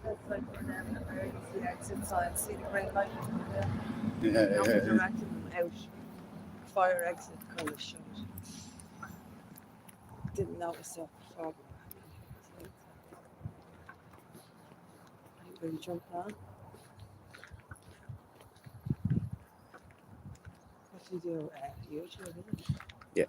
That's like for them, emergency exit signs. See the green light over there? Yeah, Nothing directing them out. Fire exit colour showed. Didn't notice that before. Anybody jump on? What do you do? YouTube, isn't it? yeah.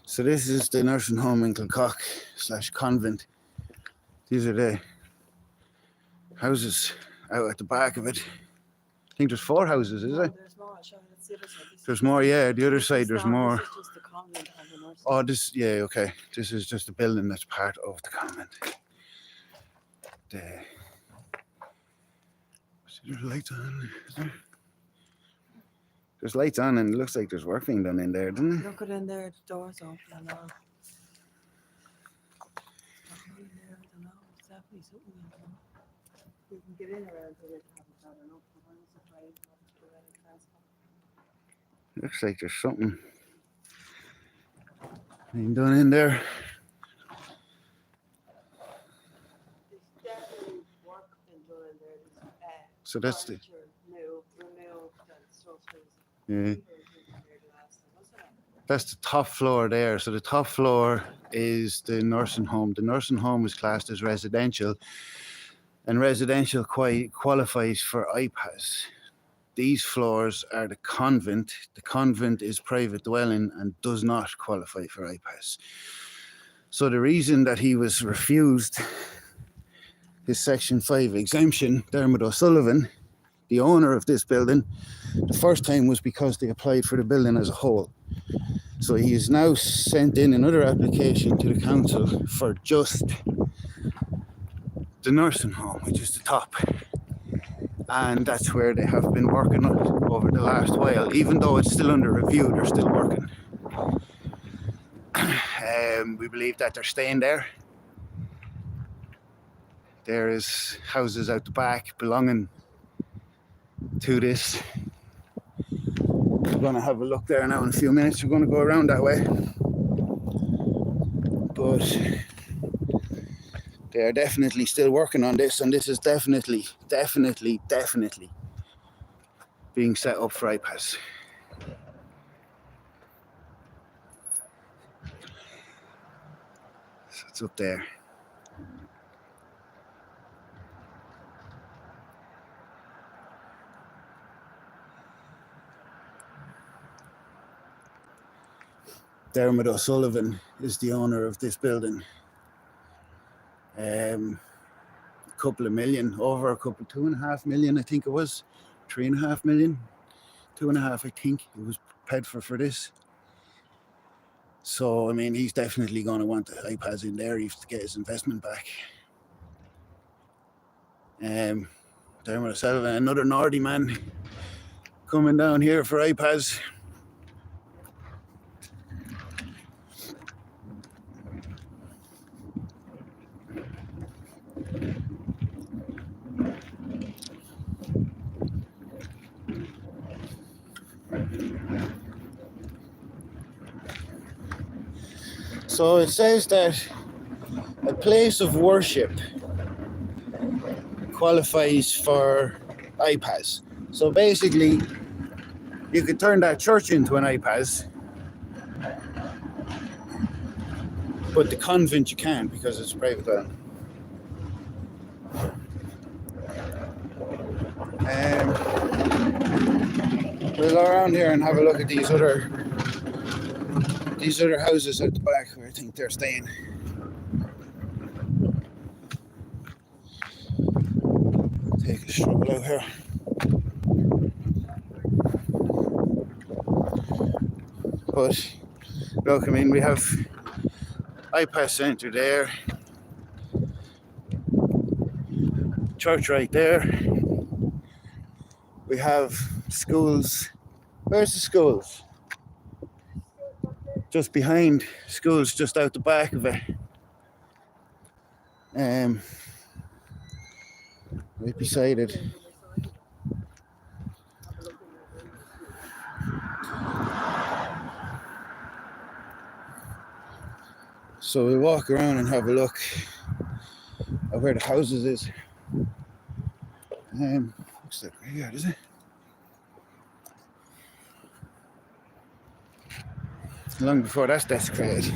So this is the nursing home in Kilcock / convent. These are the houses out at the back of it. I think there's 4 houses, is No, there? there's more. Show me. Let's see this one. There's more, yeah. The other side, there's more. This is just the convent and the nursing. Oh, this, yeah, okay. This is just a building that's part of the convent. There's lights on. Is there? There's lights on, and it looks like there's work being done in there, doesn't it? Look at in there. The doors open and all. In there, I don't know. It's definitely something in there. We can get in around here. I don't know. Looks like there's something being done in there. There's definitely work being done in there. So that's the. Removed and stuff. Yeah. That's the top floor there. So the top floor is the nursing home. The nursing home is classed as residential, and residential qualifies for Ipas. These floors are the convent. The convent is private dwelling and does not qualify for Ipas. So the reason that he was refused his Section 5 exemption, Dermot O'Sullivan, the owner of this building, the first time was because they applied for the building as a whole. So he has now sent in another application to the council for just the nursing home, which is the top. And that's where they have been working over the last while. Even though it's still under review, they're still working. We believe that they're staying there. There is houses out the back belonging to this. We're going to have a look there now in a few minutes. We're going to go around that way. But they are definitely still working on this, and this is definitely being set up for Ipas. So it's up there. Dermot O'Sullivan is the owner of this building. A couple of million, over a couple, 2.5 million, I think it was, 3.5 million, 2.5, I think it was paid for this. So, I mean, he's definitely going to want the Ipas in there. He has to get his investment back. Dermot O'Sullivan, another Nordy man coming down here for Ipas. So it says that a place of worship qualifies for Ipas. So basically, you could turn that church into an Ipas, but the convent you can't because it's private dwelling. We'll go around here and have a look at these other houses at the back where I think they're staying. Take a stroll out here. But look, I mean, we have Ipas Centre there, church right there. We have schools. Where's the schools? Just behind. Schools just out the back of it. Right beside it. So we'll walk around and have a look at where the houses is. Looks like right here, is it? Long before that's desecrated.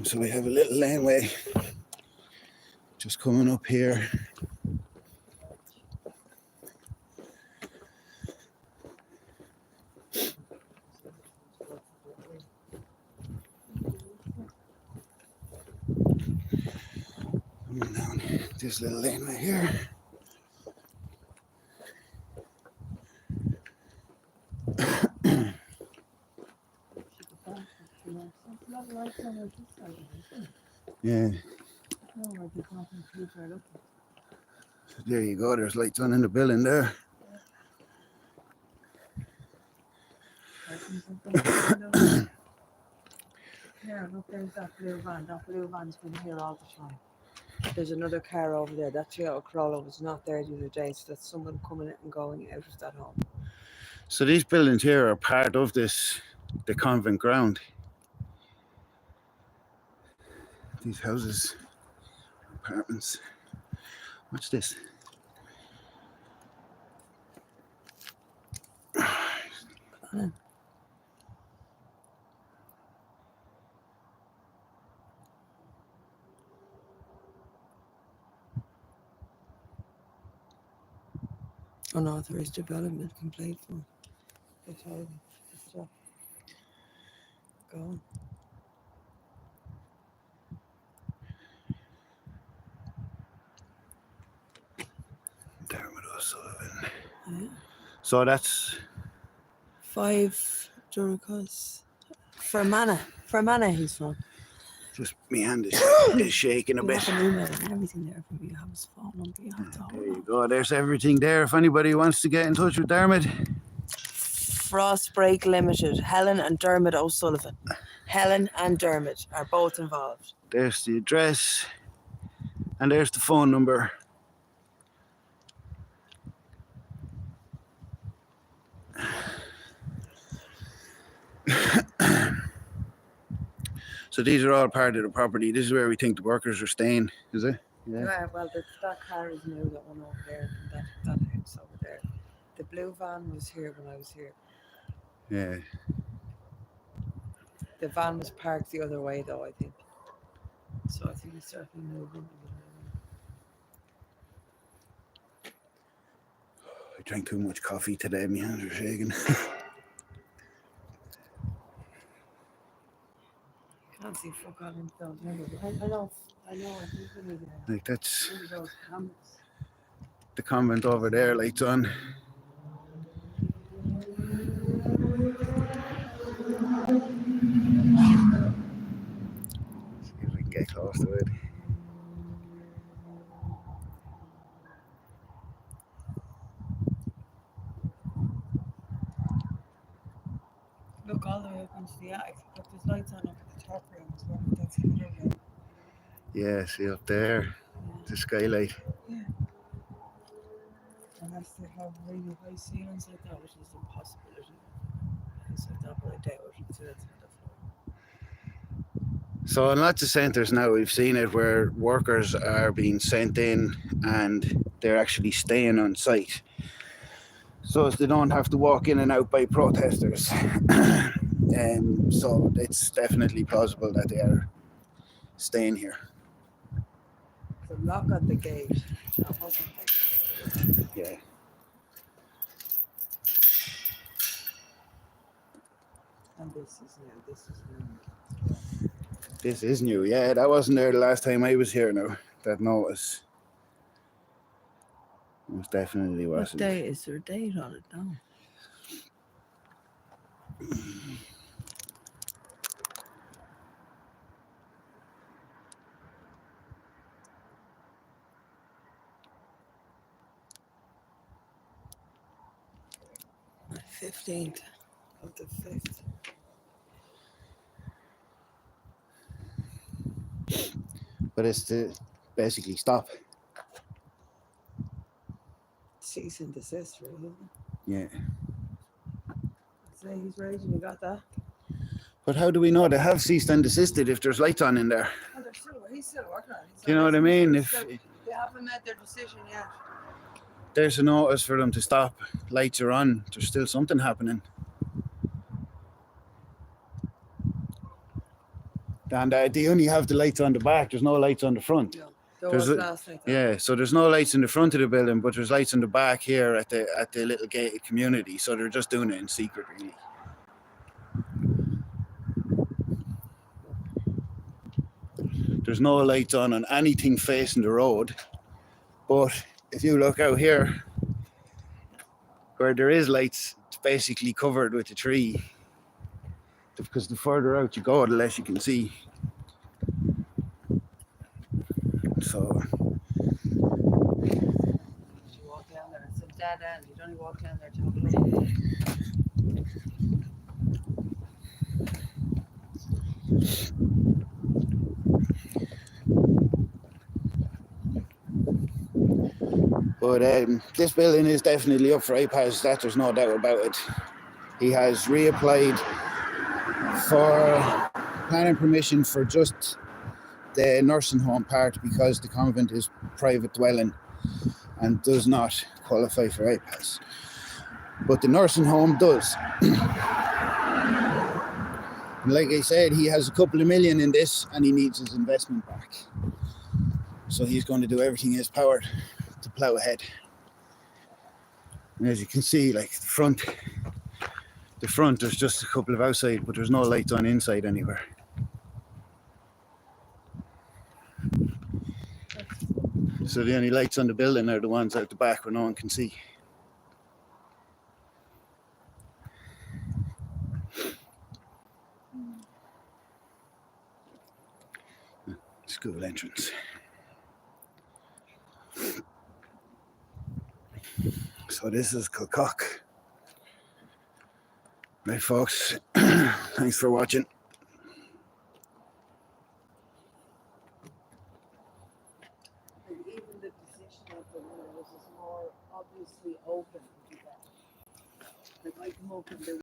So we have a little laneway just coming up here. Coming down this little laneway here. Yeah. There you go, there's lights on in the building there. Yeah, look, there's that blue van. That blue van's been here all the time. There's another car over there. That Toyota Corolla was not there the other day, so that's someone coming in and going out of that home. So these buildings here are part of this, the convent ground. These houses, apartments. What's this? Unauthorized development complaint form. They told me to stop. Go on. Dermot O'Sullivan. Yeah. So that's 5 Duracos. Fermanagh he's from. just me hand is shaking a You bit. have an email and everything there from you. You have his phone number. You have to hold There you on. go. There's everything there. If anybody wants to get in touch with Dermot. Frost Break Limited. Helen and Dermot O'Sullivan. Helen and Dermot are both involved. There's the address. And there's the phone number. So these are all part of the property. This is where we think the workers are staying, is it? Yeah, well, that car is new, that one over there, and that house over there. The blue van was here when I was here. Yeah. The van was parked the other way, though, I think. So I think it's certainly moving. I drank too much coffee today. My hands are shaking. Can't see fuck all in those numbers. I know. I think we need Like that's those comments. the convent over there, lights on. See if we can get close to it. Look all the way up into the attic. Look, there's lights on up at the top room as well. That's the other room. Yeah, see up there, the skylight. Yeah. Unless they have really high ceilings like that, which is an impossibility. Things like that, but I doubt it. So that's another floor. So in lots of centres now we've seen it where workers are being sent in and they're actually staying on site. So as they don't have to walk in and out by protesters. So it's definitely plausible that they are staying here. There's a lock on the gate. That wasn't there. Yeah. And this is new. This is new. Yeah, that wasn't there the last time I was here now. That notice. Most definitely What wasn't. day is there a date on it now? 15th of the 5th. But it's to basically stop. Cease and desist, really. Yeah. Say he's raging, you got that? But how do we know they have ceased and desisted if there's lights on in there? Well, he's still working on it. Do you know what I mean? If They haven't made their decision yet. there's a notice for them to stop, lights are on, there's still something happening. And they only have the lights on the back, there's no lights on the front. No, there There's was a- last night. Yeah, so there's no lights in the front of the building, but there's lights in the back here at the little gated community. So they're just doing it in secret, really. There's no lights on anything facing the road. But if you look out here, where there is lights, it's basically covered with a tree. Because the further out you go, the less you can see. So You walk down there, it's a dead end. You'd only walk down there to have a look. But this building is definitely up for Ipas, that there's no doubt about it. He has reapplied for planning permission for just the nursing home part because the convent is private dwelling and does not qualify for Ipas. But the nursing home does. And like I said, he has a couple of million in this and he needs his investment back. So he's going to do everything in his power to plow ahead. And as you can see, like the front there's just a couple of outside, but there's no lights on inside anywhere. So the only lights on the building are the ones out the back where no one can see. School entrance. So this is Kilcock. Right, folks. Thanks for watching. And even the position of the windows is more obviously open. Like I come up and